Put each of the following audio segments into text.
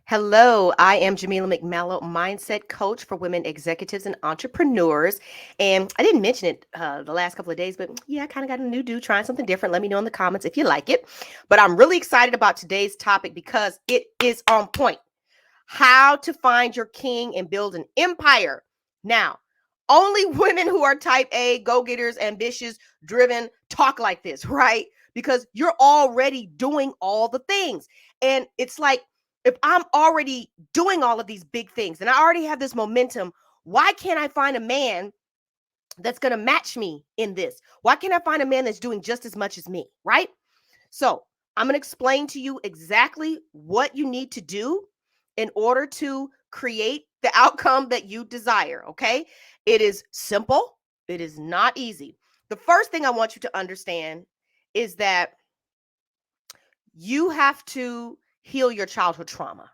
Hello, I am Jamila McMallow, mindset coach for women executives and entrepreneurs. And I didn't mention it the last couple of days, but yeah, I kind of got a new do, trying something different. Let me know in the comments if you like it. But I'm really excited about today's topic because it is on point. How to find your king and build an empire. Now, only women who are type A, go-getters, ambitious, driven talk like this, right? Because you're already doing all the things. And it's like, if I'm already doing all of these big things and I already have this momentum, why can't I find a man that's going to match me in this? Why can't I find a man that's doing just as much as me, right? So I'm going to explain to you exactly what you need to do in order to create the outcome that you desire, okay? It is simple. It is not easy. The first thing I want you to understand is that you have to heal your childhood trauma.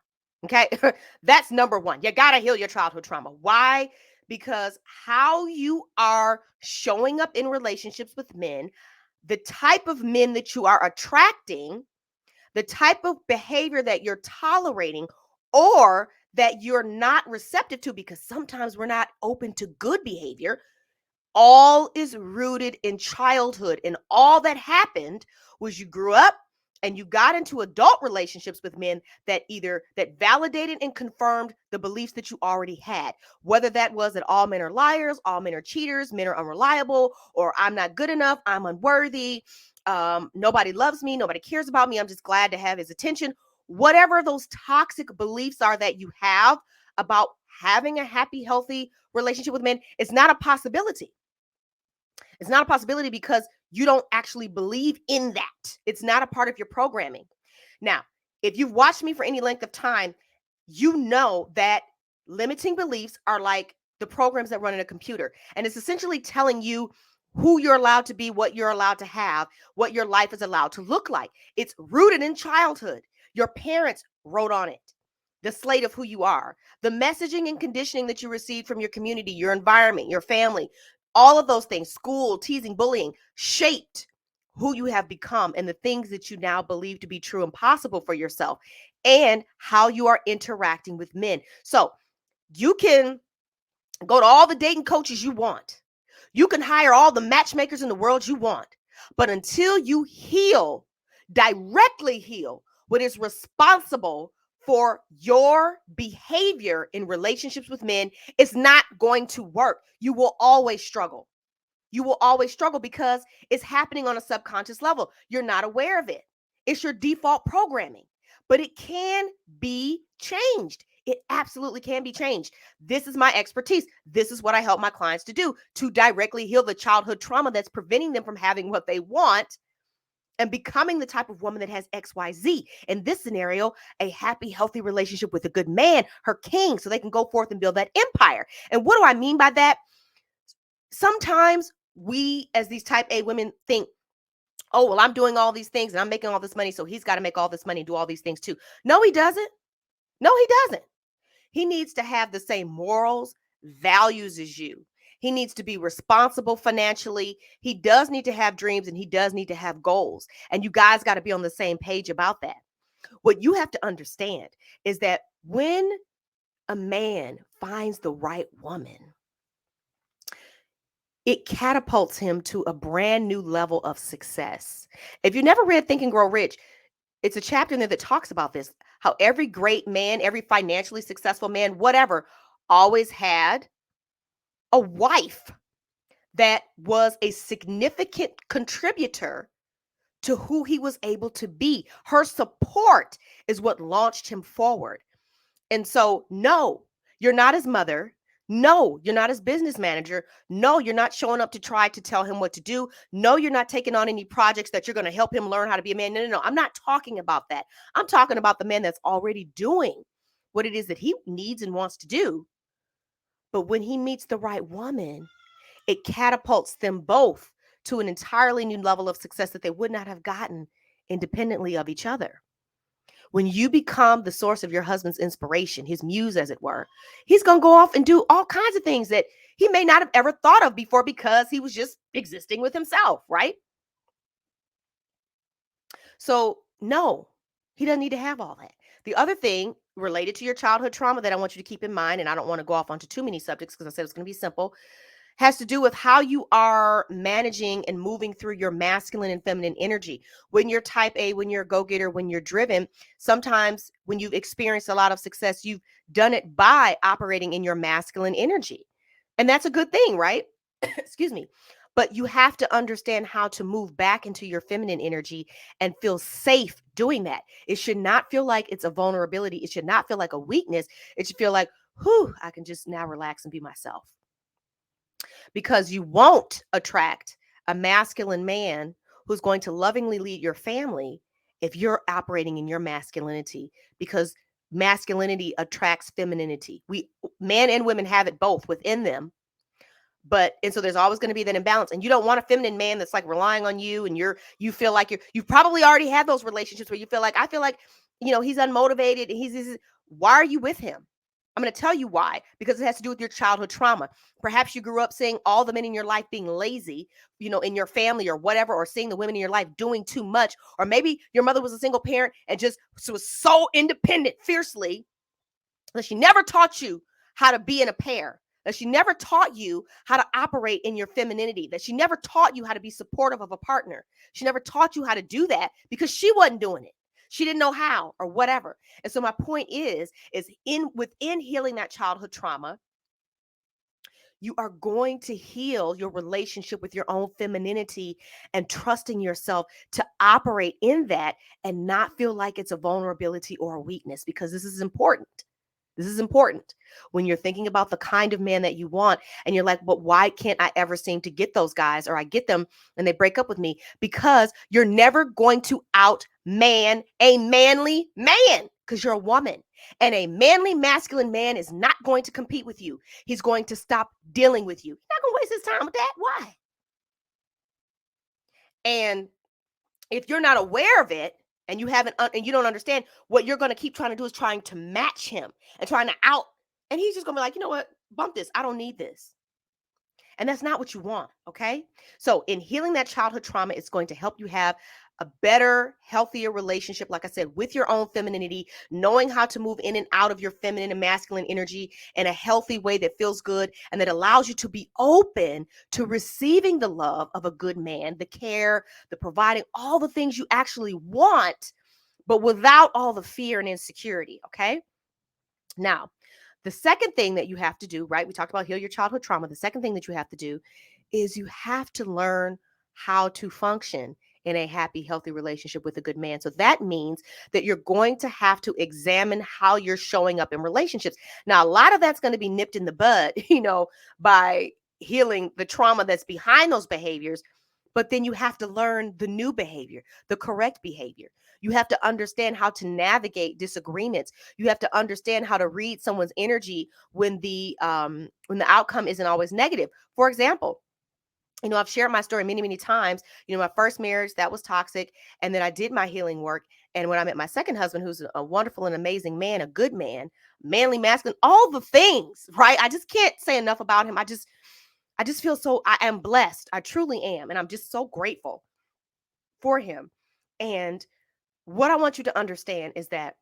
Okay. That's number one. You got to heal your childhood trauma. Why? Because how you are showing up in relationships with men, the type of men that you are attracting, the type of behavior that you're tolerating or that you're not receptive to, because sometimes we're not open to good behavior, all is rooted in childhood. And all that happened was you grew up and you got into adult relationships with men that validated and confirmed the beliefs that you already had, whether that was that all men are liars, all men are cheaters, men are unreliable, or I'm not good enough, I'm unworthy, nobody loves me, nobody cares about me, I'm just glad to have his attention. Whatever those toxic beliefs are that you have about having a happy, healthy relationship with men, it's not a possibility. It's not a possibility because you don't actually believe in that. It's not a part of your programming. Now, if you've watched me for any length of time, you know that limiting beliefs are like the programs that run in a computer. And it's essentially telling you who you're allowed to be, what you're allowed to have, what your life is allowed to look like. It's rooted in childhood. Your parents wrote on it the slate of who you are, the messaging and conditioning that you received from your community, your environment, your family, all of those things, school, teasing, bullying, shaped who you have become and the things that you now believe to be true and possible for yourself, and how you are interacting with men. So you can go to all the dating coaches you want. You can hire all the matchmakers in the world you want. But until you heal, directly heal what is responsible for your behavior in relationships with men, it's not going to work. You will always struggle. You will always struggle because it's happening on a subconscious level. You're not aware of it. It's your default programming, but it can be changed. It absolutely can be changed. This is my expertise. This is what I help my clients to do, to directly heal the childhood trauma that's preventing them from having what they want and becoming the type of woman that has XYZ. In this scenario, a happy, healthy relationship with a good man, her king, so they can go forth and build that empire. And what do I mean by that? Sometimes we, as these type A women, think, oh, well, I'm doing all these things and I'm making all this money, so he's got to make all this money and do all these things too. No, he doesn't. No, he doesn't. He needs to have the same morals, values as you. He needs to be responsible financially. He does need to have dreams and he does need to have goals. And you guys got to be on the same page about that. What you have to understand is that when a man finds the right woman, it catapults him to a brand new level of success. If you never read Think and Grow Rich, it's a chapter in there that talks about this, how every great man, every financially successful man, whatever, always had a wife that was a significant contributor to who he was able to be. Her support is what launched him forward. And so, no, you're not his mother. No, you're not his business manager. No, you're not showing up to try to tell him what to do. No, you're not taking on any projects that you're going to help him learn how to be a man. No, no, no. I'm not talking about that. I'm talking about the man that's already doing what it is that he needs and wants to do. But when he meets the right woman, it catapults them both to an entirely new level of success that they would not have gotten independently of each other. When you become the source of your husband's inspiration, his muse, as it were, he's going to go off and do all kinds of things that he may not have ever thought of before because he was just existing with himself, right? So, no, he doesn't need to have all that. The other thing related to your childhood trauma that I want you to keep in mind, and I don't want to go off onto too many subjects because I said it's going to be simple, has to do with how you are managing and moving through your masculine and feminine energy. When you're type A, when you're a go-getter, when you're driven, sometimes when you've experienced a lot of success, you've done it by operating in your masculine energy. And that's a good thing, right? Excuse me. But you have to understand how to move back into your feminine energy and feel safe doing that. It should not feel like it's a vulnerability. It should not feel like a weakness. It should feel like, whew, I can just now relax and be myself, because you won't attract a masculine man who's going to lovingly lead your family if you're operating in your masculinity, because masculinity attracts femininity. We, men and women, have it both within them, but and so there's always going to be that imbalance, and you don't want a feminine man that's like relying on you, and you feel like you've probably already had those relationships where you feel like, I feel like, he's unmotivated, and he's why are you with him? I'm going to tell you why, because it has to do with your childhood trauma. Perhaps you grew up seeing all the men in your life being lazy, in your family or whatever, or seeing the women in your life doing too much, or maybe your mother was a single parent and just was so independent fiercely that she never taught you how to be in a pair, that she never taught you how to operate in your femininity, that she never taught you how to be supportive of a partner. She never taught you how to do that because she wasn't doing it. She didn't know how or whatever. And so my point is within healing that childhood trauma, you are going to heal your relationship with your own femininity and trusting yourself to operate in that and not feel like it's a vulnerability or a weakness, because this is important. This is important when you're thinking about the kind of man that you want, and you're like, but why can't I ever seem to get those guys, or I get them and they break up with me? Because you're never going to outman a manly man, because you're a woman. And a manly masculine man is not going to compete with you. He's going to stop dealing with you. He's not going to waste his time with that. Why? And if you're not aware of it, and you haven't and you don't understand, what you're going to keep trying to do is trying to match him and trying to out, and he's just going to be like, you know what, bump this, I don't need this. And that's not what you want. Okay, so in healing that childhood trauma, it's going to help you have a better, healthier relationship, like I said, with your own femininity, knowing how to move in and out of your feminine and masculine energy in a healthy way that feels good and that allows you to be open to receiving the love of a good man, the care, the providing, all the things you actually want, but without all the fear and insecurity. Okay, now the second thing that you have to do, right? We talked about heal your childhood trauma. The second thing that you have to do is you have to learn how to function in a happy, healthy relationship with a good man. So that means that you're going to have to examine how you're showing up in relationships. Now, a lot of that's going to be nipped in the bud, by healing the trauma that's behind those behaviors. But then you have to learn the new behavior, the correct behavior. You have to understand how to navigate disagreements. You have to understand how to read someone's energy when the outcome isn't always negative. For example, I've shared my story many, many times. My first marriage, that was toxic. And then I did my healing work. And when I met my second husband, who's a wonderful and amazing man, a good man, manly, masculine, all the things, right? I just can't say enough about him. I just feel so, I am blessed. I truly am. And I'm just so grateful for him. And what I want you to understand is that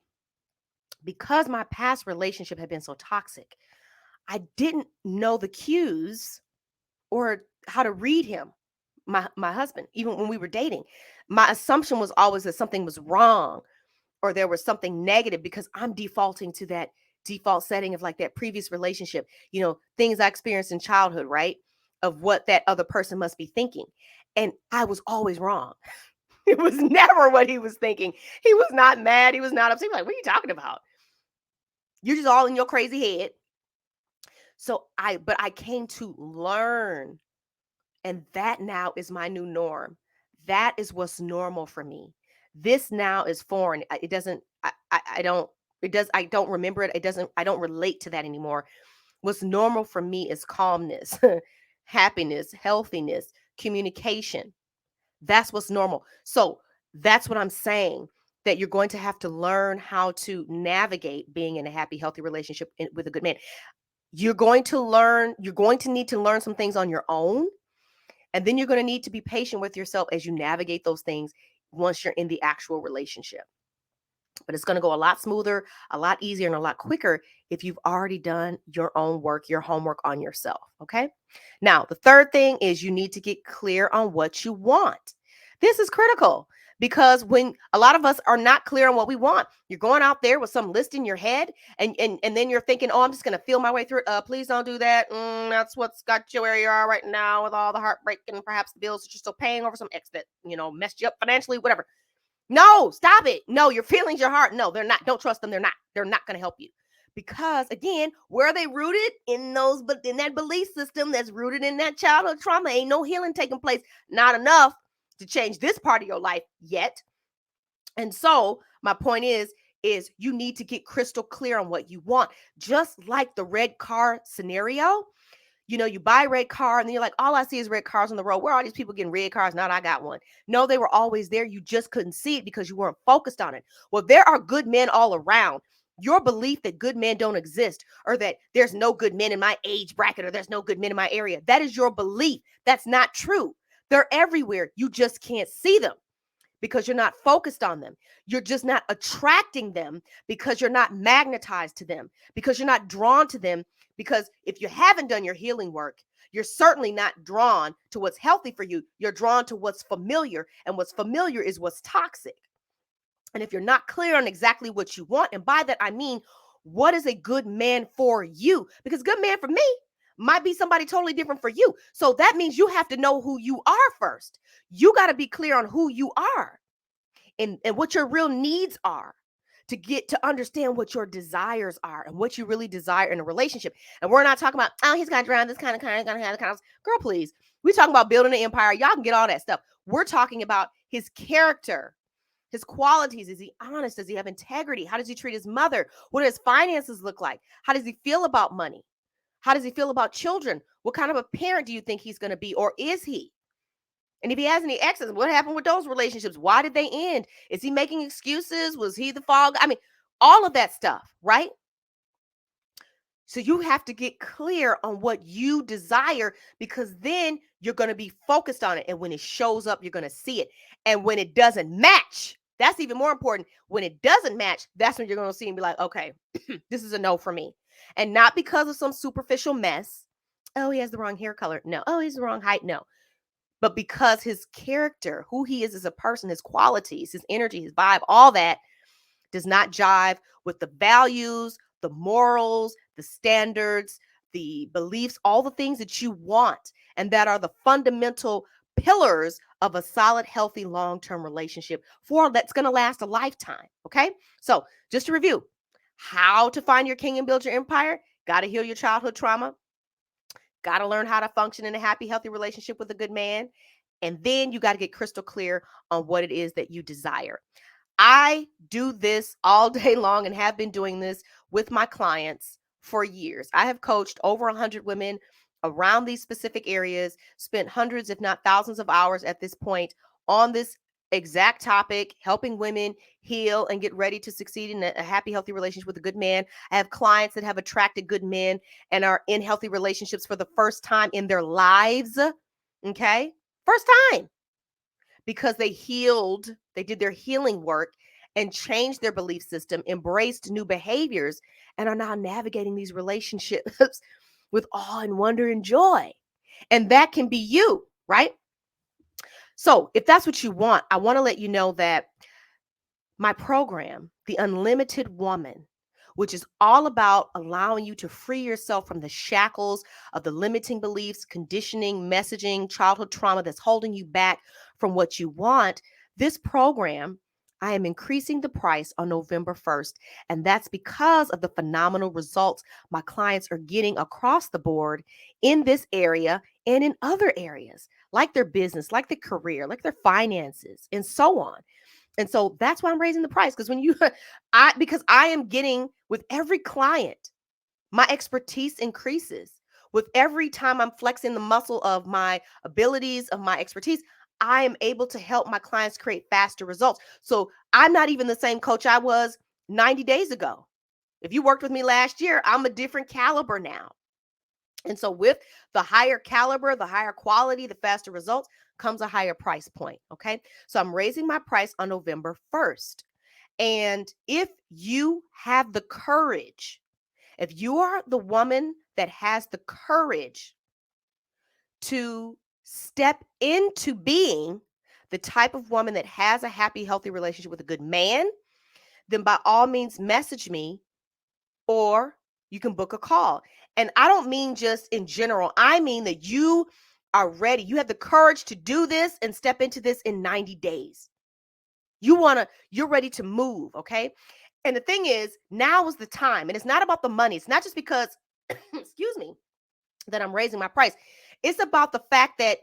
because my past relationship had been so toxic, I didn't know the cues or how to read him, my husband, even when we were dating. My assumption was always that something was wrong or there was something negative because I'm defaulting to that default setting of like that previous relationship, things I experienced in childhood, right? Of what that other person must be thinking. And I was always wrong. It was never what he was thinking. He was not mad. He was not upset. He was like, what are you talking about? You're just all in your crazy head. But I came to learn, and that now is my new norm. That is what's normal for me. This now is foreign. It doesn't, I don't, it does, I don't remember it. It doesn't, I don't relate to that anymore. What's normal for me is calmness, happiness, healthiness, communication. That's what's normal. So that's what I'm saying, that you're going to have to learn how to navigate being in a happy, healthy relationship with a good man. You're going to need to learn some things on your own. And then you're going to need to be patient with yourself as you navigate those things once you're in the actual relationship. But it's going to go a lot smoother, a lot easier, and a lot quicker if you've already done your own work, your homework on yourself. Okay. Now, the third thing is you need to get clear on what you want. This is critical because when a lot of us are not clear on what we want, you're going out there with some list in your head, and then you're thinking, oh, I'm just going to feel my way through it. Please don't do that. That's what's got you where you are right now with all the heartbreak and perhaps the bills that you're still paying over some ex that, messed you up financially, whatever. No, stop it. No, your feelings, your heart. No, they're not. Don't trust them. They're not. They're not going to help you. Because again, where are they rooted? In that belief system that's rooted in that childhood trauma. Ain't no healing taking place. Not enough to change this part of your life yet. And so my point is you need to get crystal clear on what you want. Just like the red car scenario. You buy a red car and then you're like, all I see is red cars on the road. Where are all these people getting red cars? Now I got one. No, they were always there. You just couldn't see it because you weren't focused on it. Well, there are good men all around. Your belief that good men don't exist, or that there's no good men in my age bracket, or there's no good men in my area, that is your belief. That's not true. They're everywhere. You just can't see them because you're not focused on them. You're just not attracting them because you're not magnetized to them, because you're not drawn to them. Because if you haven't done your healing work, you're certainly not drawn to what's healthy for you. You're drawn to what's familiar, and what's familiar is what's toxic. And if you're not clear on exactly what you want, and by that I mean, what is a good man for you? Because good man for me might be somebody totally different for you. So that means you have to know who you are first. You got to be clear on who you are and what your real needs are, to get to understand what your desires are and what you really desire in a relationship. And we're not talking about, oh, he's got to drown this kind of gonna have the kind of girl, please. We talking about building an empire. Y'all can get all that stuff. We're talking about his character, his qualities. Is he honest? Does he have integrity? How does he treat his mother? What do his finances look like? How does he feel about money? How does he feel about children? What kind of a parent do you think he's going to be, or is he? And if he has any exes, what happened with those relationships? Why did they end? Is he making excuses? Was he the fall? I mean, all of that stuff, right? So you have to get clear on what you desire, because then you're going to be focused on it. And when it shows up, you're going to see it. And when it doesn't match, that's even more important. When it doesn't match, that's when you're going to see and be like, okay, this is a no for me. And not because of some superficial mess. Oh, he has the wrong hair color. No. Oh, he's the wrong height. No. But because his character, who he is as a person, his qualities, his energy, his vibe, all that does not jive with the values, the morals, the standards, the beliefs, all the things that you want, and that are the fundamental pillars of a solid, healthy, long-term relationship that's going to last a lifetime. Okay. So just to review, how to find your king and build your empire. Got to heal your childhood trauma. Got to learn how to function in a happy, healthy relationship with a good man. And then you got to get crystal clear on what it is that you desire. I do this all day long and have been doing this with my clients for years. I have coached over 100 women around these specific areas, spent hundreds, if not thousands of hours at this point on this exact topic, helping women heal and get ready to succeed in a happy, healthy relationship with a good man. I have clients that have attracted good men and are in healthy relationships for the first time in their lives. Okay. First time, because they healed, they did their healing work and changed their belief system, embraced new behaviors, and are now navigating these relationships with awe and wonder and joy. And that can be you, right? So if that's what you want, I want to let you know that my program, The Unlimited Woman, which is all about allowing you to free yourself from the shackles of the limiting beliefs, conditioning, messaging, childhood trauma that's holding you back from what you want. This program, I am increasing the price on November 1st. And that's because of the phenomenal results my clients are getting across the board in this area and in other areas, like their business, like their career, like their finances, and so on. And so that's why I'm raising the price. Because because I am getting, with every client, my expertise increases. With every time I'm flexing the muscle of my abilities, of my expertise, I am able to help my clients create faster results. So I'm not even the same coach I was 90 days ago. If you worked with me last year, I'm a different caliber now. And so, with the higher caliber, the higher quality, the faster results comes a higher price point. Okay. So, I'm raising my price on November 1st. And if you have the courage, if you are the woman that has the courage to step into being the type of woman that has a happy, healthy relationship with a good man, then by all means message me, or you can book a call. And I don't mean just in general, I mean that you are ready. You have the courage to do this and step into this in 90 days. You're ready to move, okay? And the thing is, now is the time. And it's not about the money. It's not just because, excuse me, that I'm raising my price. It's about the fact that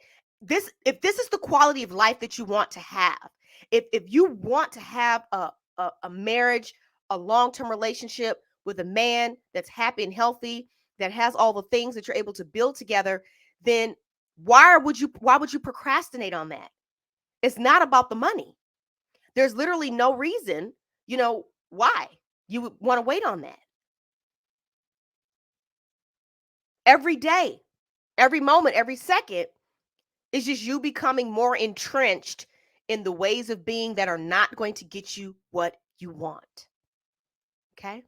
if this is the quality of life that you want to have, if you want to have a marriage, a long-term relationship with a man that's happy and healthy, that has all the things that you're able to build together, then why would you procrastinate on that? It's not about the money. There's literally no reason, why you would want to wait on that. Every day, every moment, every second, it's just you becoming more entrenched in the ways of being that are not going to get you what you want. Okay.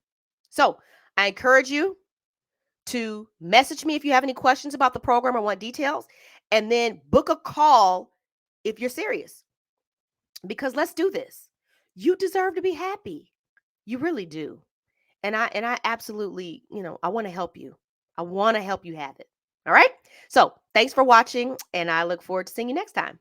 So I encourage you to message me if you have any questions about the program or want details, and then book a call if you're serious, because let's do this. You deserve to be happy. You really do. And I absolutely, I want to help you. I want to help you have it. All right. So thanks for watching, and I look forward to seeing you next time.